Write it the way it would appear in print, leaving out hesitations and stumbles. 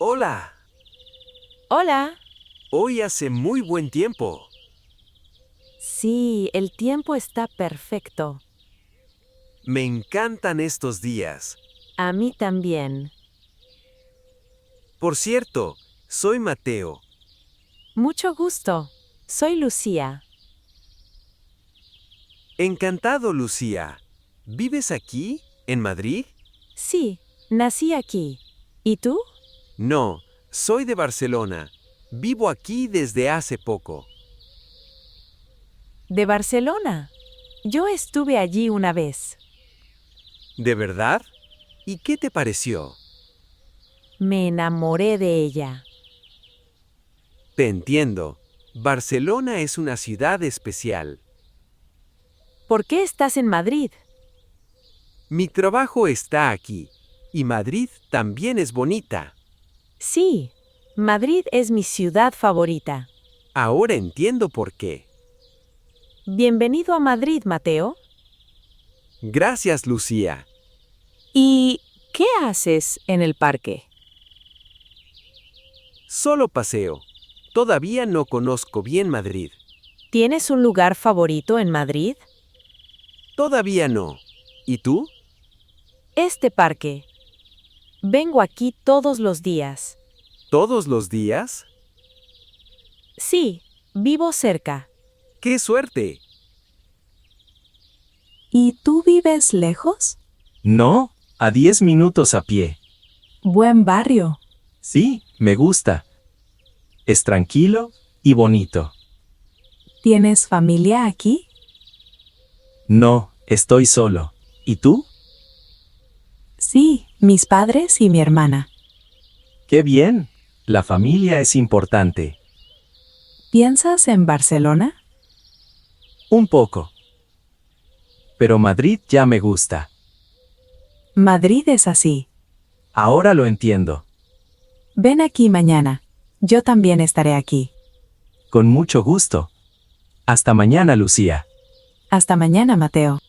Hola, Hola. hoy hace muy buen tiempo. Sí, el tiempo está perfecto. Me encantan estos días. A mí también. Por cierto, soy Mateo. Mucho gusto. Soy Lucía. Encantado, Lucía. ¿Vives aquí, en Madrid? Sí, nací aquí. ¿Y tú? No, soy de Barcelona. Vivo aquí desde hace poco. De Barcelona. Yo estuve allí una vez. ¿De verdad? ¿Y qué te pareció? Me enamoré de ella. Te entiendo. Barcelona es una ciudad especial. ¿Por qué estás en Madrid? Mi trabajo está aquí. Y Madrid también es bonita. Sí, Madrid es mi ciudad favorita. Ahora entiendo por qué. Bienvenido a Madrid, Mateo. Gracias, Lucía. ¿Y qué haces en el parque? Solo paseo. Todavía no conozco bien Madrid. ¿Tienes un lugar favorito en Madrid? Todavía no. ¿Y tú? Este parque. Vengo aquí todos los días. ¿Todos los días? Sí, vivo cerca. ¡Qué suerte! ¿Y tú vives lejos? No, a 10 minutos a pie. Buen barrio. Sí, me gusta. Es tranquilo y bonito. ¿Tienes familia aquí? No, estoy solo. ¿Y tú? Sí, mis padres y mi hermana. ¡Qué bien! La familia es importante. ¿Piensas en Barcelona? Un poco. Pero Madrid ya me gusta. Madrid es así. Ahora lo entiendo. Ven aquí mañana. Yo también estaré aquí. Con mucho gusto. Hasta mañana, Lucía. Hasta mañana, Mateo.